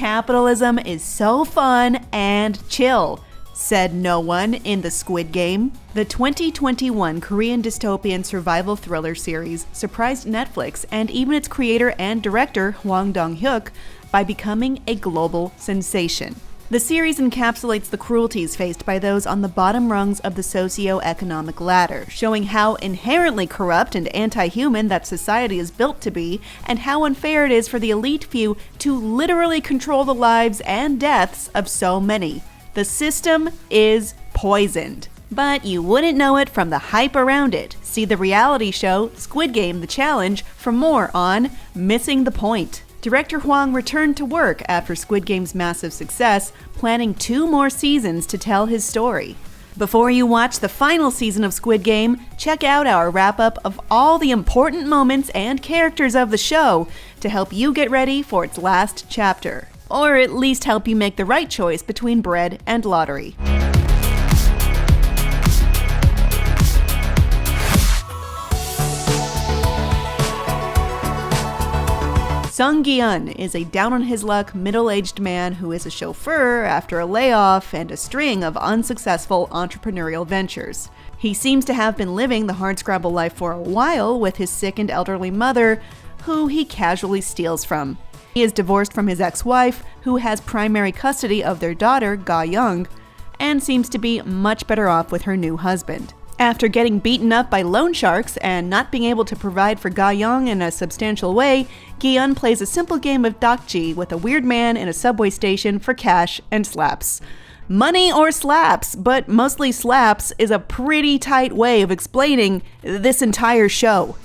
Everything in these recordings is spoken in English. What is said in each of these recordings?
Capitalism is so fun and chill, said no one in the Squid Game. The 2021 Korean dystopian survival thriller series surprised Netflix and even its creator and director, Hwang Dong-hyuk, by becoming a global sensation. The series encapsulates the cruelties faced by those on the bottom rungs of the socio-economic ladder, showing how inherently corrupt and anti-human that society is built to be, and how unfair it is for the elite few to literally control the lives and deaths of so many. The system is poisoned. But you wouldn't know it from the hype around it. See the reality show Squid Game: The Challenge for more on Missing the Point. Director Hwang returned to work after Squid Game's massive success, planning 2 more seasons to tell his story. Before you watch the final season of Squid Game, check out our wrap-up of all the important moments and characters of the show to help you get ready for its last chapter. Or at least help you make the right choice between bread and lottery. Sung Gi-eun is a down-on-his-luck, middle-aged man who is a chauffeur after a layoff and a string of unsuccessful entrepreneurial ventures. He seems to have been living the hardscrabble life for a while with his sick and elderly mother, who he casually steals from. He is divorced from his ex-wife, who has primary custody of their daughter, Ga-young, and seems to be much better off with her new husband. After getting beaten up by loan sharks and not being able to provide for Ga-young in a substantial way, Gi-eun plays a simple game of dakji with a weird man in a subway station for cash and slaps. Money or slaps, but mostly slaps, is a pretty tight way of explaining this entire show.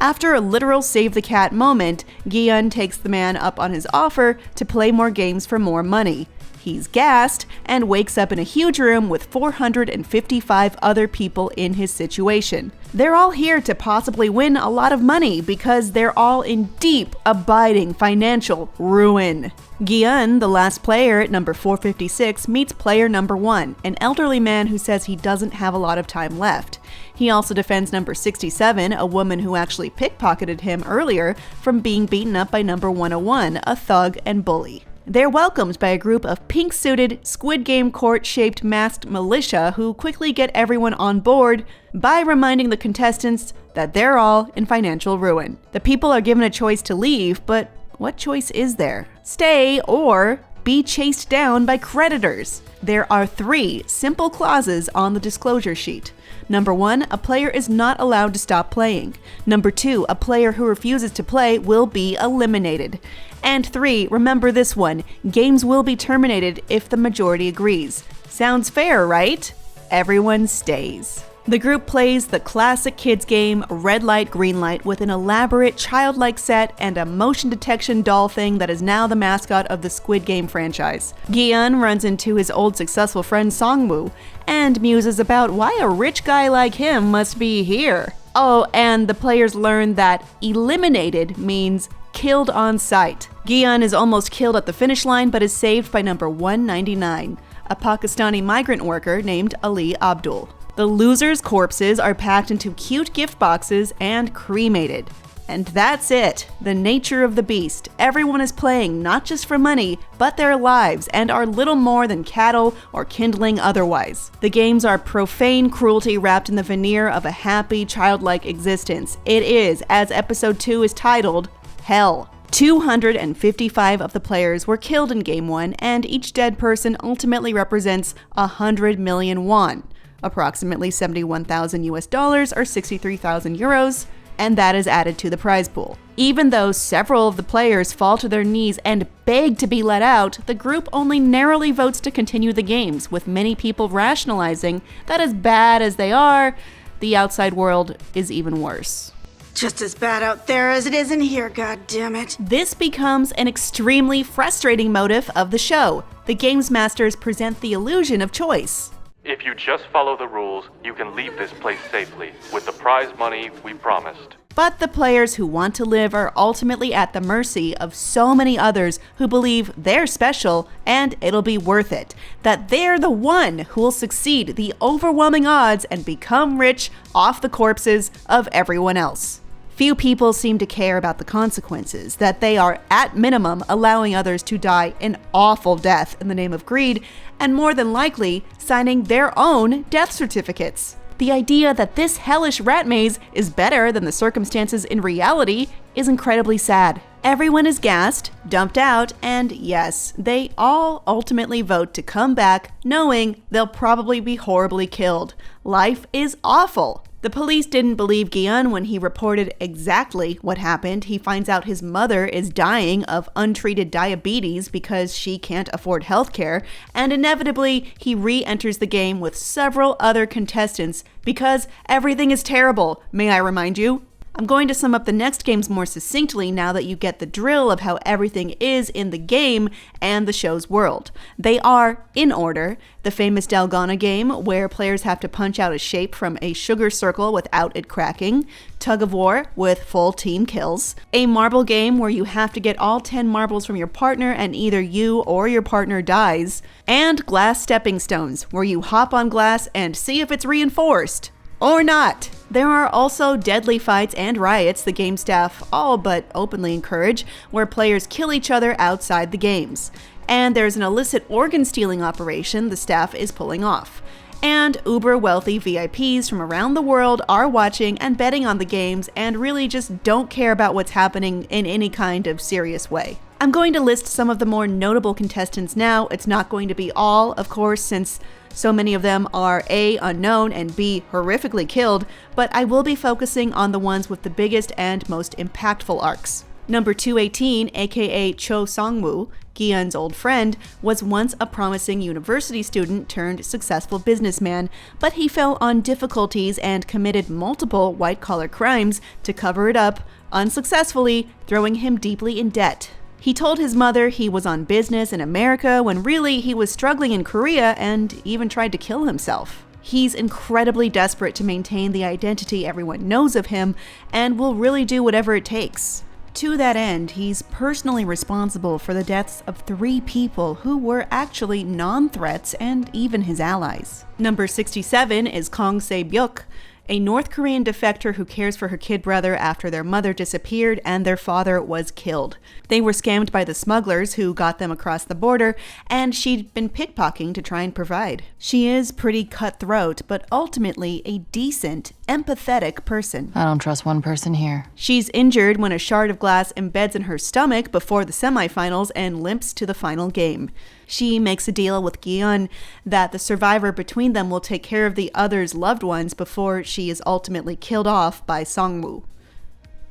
After a literal save-the-cat moment, Gi-eun takes the man up on his offer to play more games for more money. He's gassed and wakes up in a huge room with 455 other people in his situation. They're all here to possibly win a lot of money because they're all in deep, abiding financial ruin. Gi-eun, the last player at number 456, meets player number 1, an elderly man who says he doesn't have a lot of time left. He also defends number 67, a woman who actually pickpocketed him earlier, from being beaten up by number 101, a thug and bully. They're welcomed by a group of pink-suited, Squid Game court-shaped masked militia who quickly get everyone on board by reminding the contestants that they're all in financial ruin. The people are given a choice to leave, but what choice is there? Stay or be chased down by creditors. There are 3 simple clauses on the disclosure sheet. Number 1, a player is not allowed to stop playing. Number 2, a player who refuses to play will be eliminated. And 3, remember this one, games will be terminated if the majority agrees. Sounds fair, right? Everyone stays. The group plays the classic kids game red light, green light with an elaborate childlike set and a motion detection doll thing that is now the mascot of the Squid Game franchise. Gi-eun runs into his old successful friend Songwoo and muses about why a rich guy like him must be here. Oh, and the players learn that eliminated means killed on sight. Gi-eun is almost killed at the finish line but is saved by number 199, a Pakistani migrant worker named Ali Abdul. The losers' corpses are packed into cute gift boxes and cremated. And that's it. The nature of the beast. Everyone is playing not just for money, but their lives, and are little more than cattle or kindling otherwise. The games are profane cruelty wrapped in the veneer of a happy, childlike existence. It is, as episode 2 is titled, Hell. 255 of the players were killed in Game 1, and each dead person ultimately represents 100 million won. Approximately 71,000 US dollars or 63,000 euros, and that is added to the prize pool. Even though several of the players fall to their knees and beg to be let out, the group only narrowly votes to continue the games, with many people rationalizing that as bad as they are, the outside world is even worse. Just as bad out there as it is in here, goddammit. This becomes an extremely frustrating motif of the show. The games masters present the illusion of choice. If you just follow the rules, you can leave this place safely, with the prize money we promised. But the players who want to live are ultimately at the mercy of so many others who believe they're special and it'll be worth it, that they're the one who will succeed the overwhelming odds and become rich off the corpses of everyone else. Few people seem to care about the consequences, that they are, at minimum, allowing others to die an awful death in the name of greed, and more than likely, signing their own death certificates. The idea that this hellish rat maze is better than the circumstances in reality is incredibly sad. Everyone is gassed, dumped out, and yes, they all ultimately vote to come back knowing they'll probably be horribly killed. Life is awful. The police didn't believe Gi-yeon when he reported exactly what happened. He finds out his mother is dying of untreated diabetes because she can't afford healthcare, and inevitably he re-enters the game with several other contestants because everything is terrible, may I remind you? I'm going to sum up the next games more succinctly now that you get the drill of how everything is in the game and the show's world. They are, in order, the famous dalgona game, where players have to punch out a shape from a sugar circle without it cracking, tug of war with full team kills, a marble game where you have to get all 10 marbles from your partner and either you or your partner dies, and glass stepping stones, where you hop on glass and see if it's reinforced. Or not. There are also deadly fights and riots the game staff all but openly encourage, where players kill each other outside the games. And there's an illicit organ stealing operation the staff is pulling off. And uber wealthy VIPs from around the world are watching and betting on the games and really just don't care about what's happening in any kind of serious way. I'm going to list some of the more notable contestants now. It's not going to be all, of course, since so many of them are A, unknown, and B, horrifically killed, but I will be focusing on the ones with the biggest and most impactful arcs. Number 218, aka Cho Song-woo, Gi-yeon's old friend, was once a promising university student turned successful businessman, but he fell on difficulties and committed multiple white-collar crimes to cover it up, unsuccessfully, throwing him deeply in debt. He told his mother he was on business in America when really he was struggling in Korea and even tried to kill himself. He's incredibly desperate to maintain the identity everyone knows of him and will really do whatever it takes. To that end, he's personally responsible for the deaths of 3 people who were actually non-threats and even his allies. Number 67 is Kong Se-byuk, a North Korean defector who cares for her kid brother after their mother disappeared and their father was killed. They were scammed by the smugglers who got them across the border, and she'd been pickpocketing to try and provide. She is pretty cutthroat, but ultimately a decent, empathetic person. I don't trust one person here. She's injured when a shard of glass embeds in her stomach before the semifinals and limps to the final game. She makes a deal with Gi-yeon that the survivor between them will take care of the other's loved ones before she is ultimately killed off by Song-woo.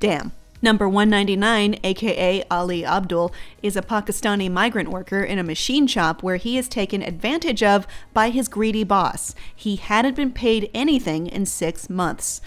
Damn. Number 199, aka Ali Abdul, is a Pakistani migrant worker in a machine shop where he is taken advantage of by his greedy boss. He hadn't been paid anything in 6 months.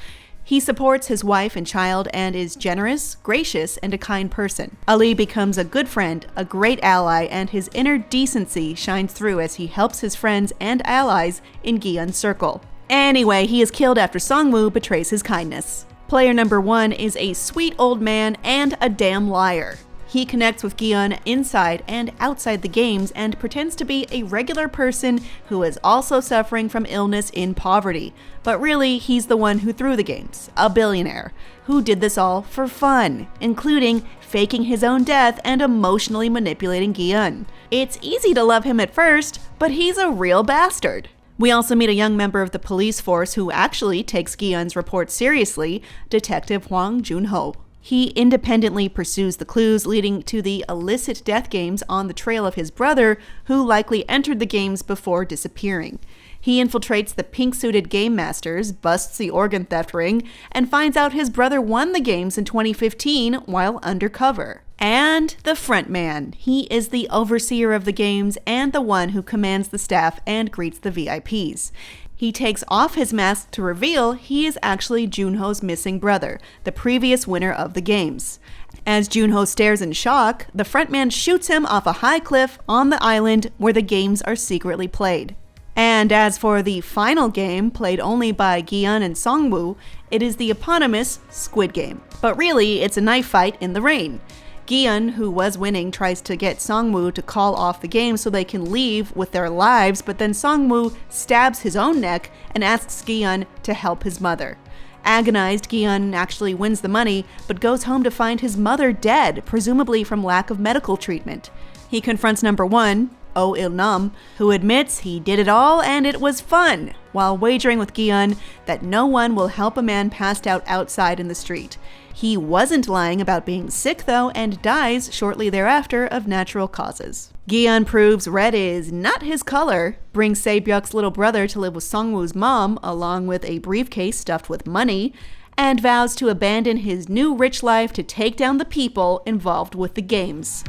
He supports his wife and child and is generous, gracious, and a kind person. Ali becomes a good friend, a great ally, and his inner decency shines through as he helps his friends and allies in Gi-yeon's circle. Anyway, he is killed after Song-woo betrays his kindness. Player number 1 is a sweet old man and a damn liar. He connects with Gi-yeon inside and outside the games and pretends to be a regular person who is also suffering from illness in poverty. But really, he's the one who threw the games, a billionaire, who did this all for fun, including faking his own death and emotionally manipulating Gi-yeon. It's easy to love him at first, but he's a real bastard. We also meet a young member of the police force who actually takes Gi-yeon's report seriously, Detective Hwang Dong-hyuk. He independently pursues the clues leading to the illicit death games on the trail of his brother, who likely entered the games before disappearing. He infiltrates the pink-suited game masters, busts the organ theft ring, and finds out his brother won the games in 2015 while undercover. And the front man. He is the overseer of the games and the one who commands the staff and greets the VIPs. He takes off his mask to reveal he is actually Junho's missing brother, the previous winner of the games. As Junho stares in shock, the frontman shoots him off a high cliff on the island where the games are secretly played. And as for the final game, played only by Gi-yeon and Song-woo, it is the eponymous Squid Game. But really, it's a knife fight in the rain. Gi-yeon, who was winning, tries to get Song-woo to call off the game so they can leave with their lives, but then Song-woo stabs his own neck and asks Gi-yeon to help his mother. Agonized, Gi-yeon actually wins the money, but goes home to find his mother dead, presumably from lack of medical treatment. He confronts number 1, Oh Il-nam, who admits he did it all and it was fun, while wagering with Gi-yeon that no one will help a man passed out outside in the street. He wasn't lying about being sick though, and dies shortly thereafter of natural causes. Gi-yeon proves red is not his color, brings Se-byuk's little brother to live with Sung-woo's mom along with a briefcase stuffed with money, and vows to abandon his new rich life to take down the people involved with the games.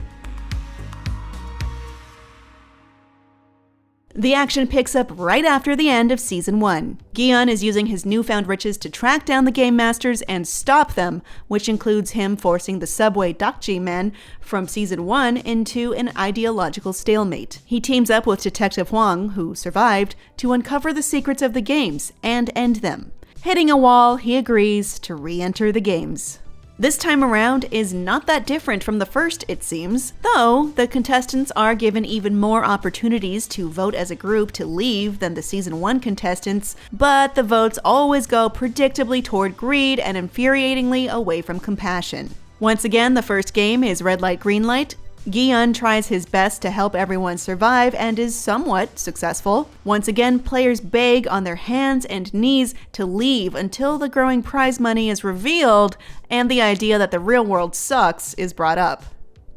The action picks up right after the end of Season 1. Gi-yeon is using his newfound riches to track down the game masters and stop them, which includes him forcing the subway Dakji men from Season 1 into an ideological stalemate. He teams up with Detective Hwang, who survived, to uncover the secrets of the games and end them. Hitting a wall, he agrees to re-enter the games. This time around is not that different from the first, it seems, though the contestants are given even more opportunities to vote as a group to leave than the Season 1 contestants, but the votes always go predictably toward greed and infuriatingly away from compassion. Once again, the first game is red light, green light. Gi-yeon tries his best to help everyone survive and is somewhat successful. Once again, players beg on their hands and knees to leave until the growing prize money is revealed and the idea that the real world sucks is brought up.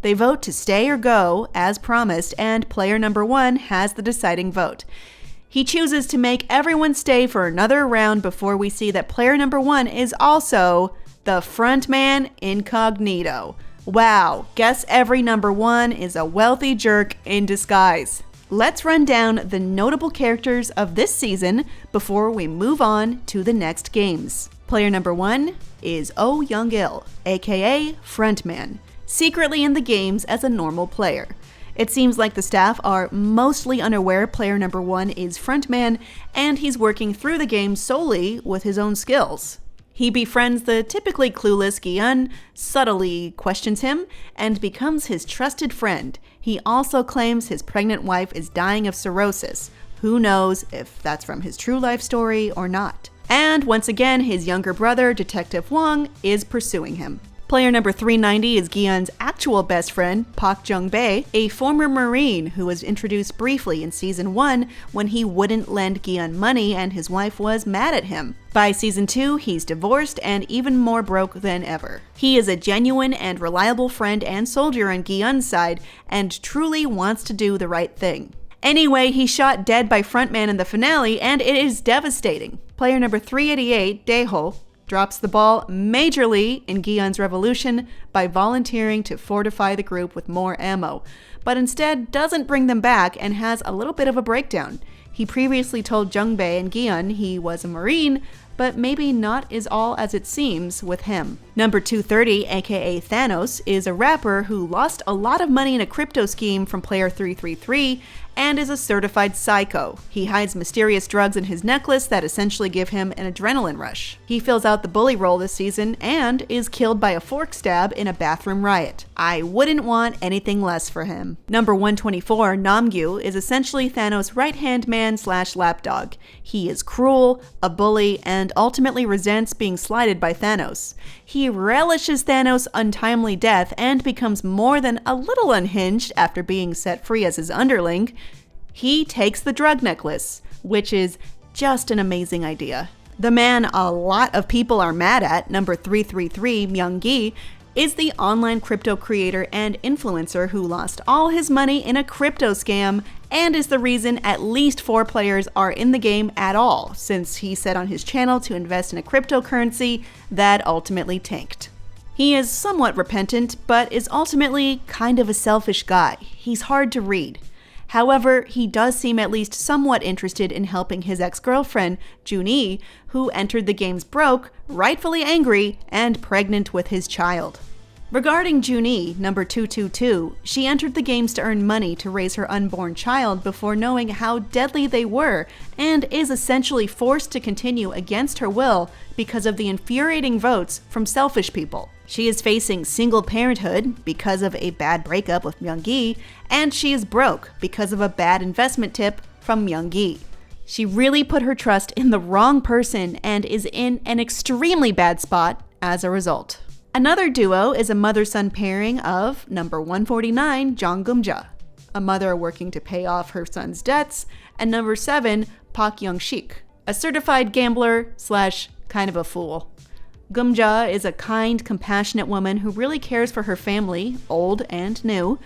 They vote to stay or go, as promised, and player number 1 has the deciding vote. He chooses to make everyone stay for another round before we see that player number 1 is also the frontman incognito. Wow, guess every number 1 is a wealthy jerk in disguise. Let's run down the notable characters of this season before we move on to the next games. Player number 1 is Oh Young-il, aka Frontman, secretly in the games as a normal player. It seems like the staff are mostly unaware player number 1 is Frontman, and he's working through the game solely with his own skills. He befriends the typically clueless Gi-yeon, subtly questions him, and becomes his trusted friend. He also claims his pregnant wife is dying of cirrhosis. Who knows if that's from his true life story or not. And once again, his younger brother, Detective Hwang, is pursuing him. Player number 390 is Gi-yeon's actual best friend, Park Jung-bae, a former Marine who was introduced briefly in Season 1 when he wouldn't lend Gi-yeon money and his wife was mad at him. By Season 2, he's divorced and even more broke than ever. He is a genuine and reliable friend and soldier on Gi-yeon's side and truly wants to do the right thing. Anyway, he's shot dead by Frontman in the finale and it is devastating. Player number 388, Daeho, drops the ball majorly in Gi-yeon's revolution by volunteering to fortify the group with more ammo, but instead doesn't bring them back and has a little bit of a breakdown. He previously told Jung-bae and Gi-yeon he was a Marine, but maybe not is all as it seems with him. Number 230, aka Thanos, is a rapper who lost a lot of money in a crypto scheme from player 333 and is a certified psycho. He hides mysterious drugs in his necklace that essentially give him an adrenaline rush. He fills out the bully role this season and is killed by a fork stab in a bathroom riot. I wouldn't want anything less for him. Number 124, Namgyu, is essentially Thanos' right-hand man / lapdog. He is cruel, a bully, and ultimately resents being slighted by Thanos. He relishes Thanos' untimely death and becomes more than a little unhinged after being set free as his underling. He takes the drug necklace, which is just an amazing idea. The man a lot of people are mad at, number 333, Myung-gi, is the online crypto creator and influencer who lost all his money in a crypto scam and is the reason at least 4 players are in the game at all, since he said on his channel to invest in a cryptocurrency that ultimately tanked. He is somewhat repentant, but is ultimately kind of a selfish guy. He's hard to read. However, he does seem at least somewhat interested in helping his ex-girlfriend, Jun-hee, who entered the games broke, rightfully angry, and pregnant with his child. Regarding Jun-hee, number 222, she entered the games to earn money to raise her unborn child before knowing how deadly they were, and is essentially forced to continue against her will because of the infuriating votes from selfish people. She is facing single parenthood because of a bad breakup with Myung-gi, and she is broke because of a bad investment tip from Myung-gi. She really put her trust in the wrong person and is in an extremely bad spot as a result. Another duo is a mother-son pairing of number 149, Hwang Dong-hyuk, a mother working to pay off her son's debts, and number 7, Park Young-sik, a certified gambler / kind of a fool. Dong-hyuk is a kind, compassionate woman who really cares for her family, old and new,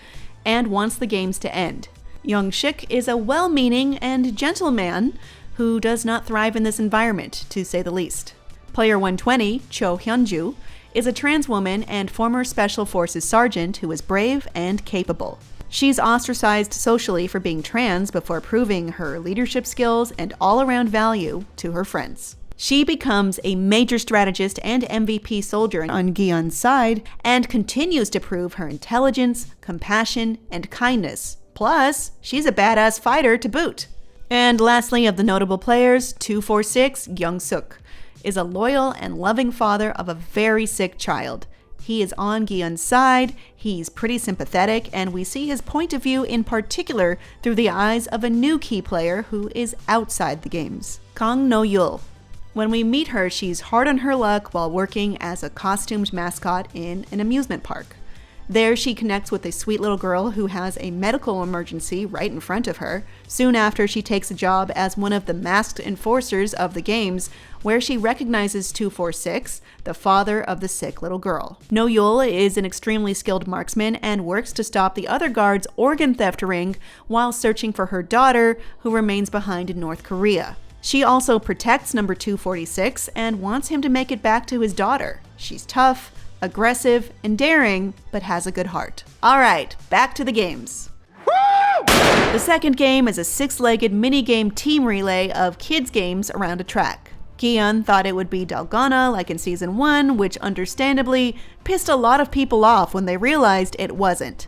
and wants the games to end. Young-sik is a well-meaning and gentle man who does not thrive in this environment, to say the least. Player 120, Cho Hyun-ju, is a trans woman and former Special Forces sergeant who is brave and capable. She's ostracized socially for being trans before proving her leadership skills and all-around value to her friends. She becomes a major strategist and MVP soldier on Gi-yeon's side and continues to prove her intelligence, compassion, and kindness. Plus, she's a badass fighter to boot. And lastly, of the notable players, 246 Young-suk is a loyal and loving father of a very sick child. He is on Gi-yeon's side, he's pretty sympathetic, and we see his point of view in particular through the eyes of a new key player who is outside the games, Kang No-yul. When we meet her, she's hard on her luck while working as a costumed mascot in an amusement park. There, she connects with a sweet little girl who has a medical emergency right in front of her. Soon after, she takes a job as one of the masked enforcers of the games, where she recognizes 246, the father of the sick little girl. No-yul is an extremely skilled marksman and works to stop the other guard's organ theft ring while searching for her daughter, who remains behind in North Korea. She also protects number 246 and wants him to make it back to his daughter. She's tough, aggressive, and daring, but has a good heart. All right, back to the games. Woo! The second game is a 6-legged mini-game team relay of kids' games around a track. Gi-yeon thought it would be dalgona like in Season 1, which understandably pissed a lot of people off when they realized it wasn't.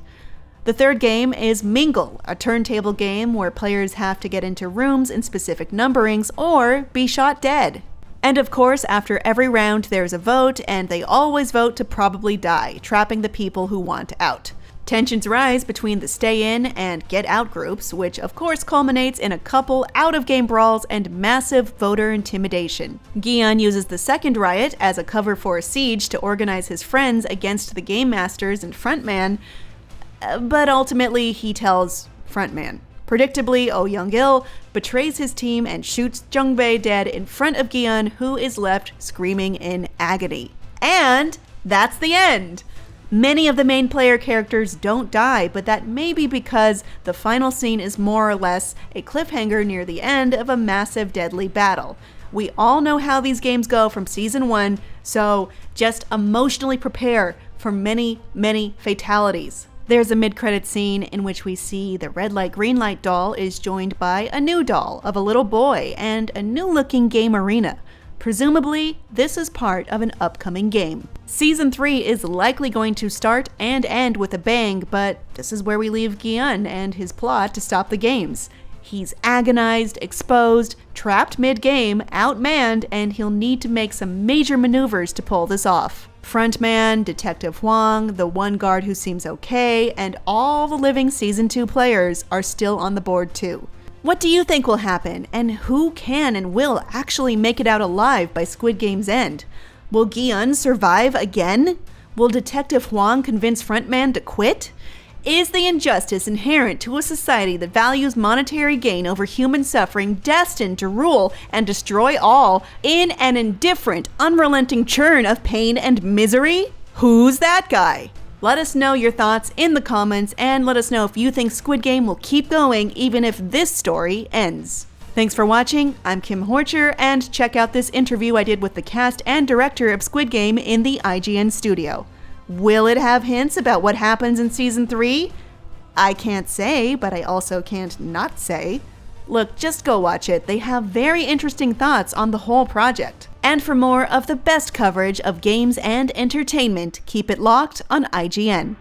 The third game is Mingle, a turntable game where players have to get into rooms in specific numberings or be shot dead. And of course, after every round there's a vote, and they always vote to probably die, trapping the people who want out. Tensions rise between the stay-in and get-out groups, which of course culminates in a couple out-of-game brawls and massive voter intimidation. Gi-yeon uses the second riot as a cover for a siege to organize his friends against the game masters and frontman, but ultimately he tells frontman. Predictably, Oh Young-il betrays his team and shoots Jung-bae dead in front of Gi-yeon, who is left screaming in agony. And that's the end! Many of the main player characters don't die, but that may be because the final scene is more or less a cliffhanger near the end of a massive deadly battle. We all know how these games go from Season 1, so just emotionally prepare for many, many fatalities. There's a mid-credit scene in which we see the red light, green light doll is joined by a new doll of a little boy and a new-looking game arena. Presumably, this is part of an upcoming game. Season 3 is likely going to start and end with a bang, but this is where we leave Gi-yeon and his plot to stop the games. He's agonized, exposed, trapped mid-game, outmanned, and he'll need to make some major maneuvers to pull this off. Frontman, Detective Hwang, the one guard who seems okay, and all the living Season 2 players are still on the board too. What do you think will happen, and who can and will actually make it out alive by Squid Game's end? Will Gi-yeon survive again? Will Detective Hwang convince Frontman to quit? Is the injustice inherent to a society that values monetary gain over human suffering destined to rule and destroy all in an indifferent, unrelenting churn of pain and misery? Who's that guy? Let us know your thoughts in the comments, and let us know if you think Squid Game will keep going even if this story ends. Thanks for watching, I'm Kim Horcher, and check out this interview I did with the cast and director of Squid Game in the IGN studio. Will it have hints about what happens in Season 3? I can't say, but I also can't not say. Look, just go watch it. They have very interesting thoughts on the whole project. And for more of the best coverage of games and entertainment, keep it locked on IGN.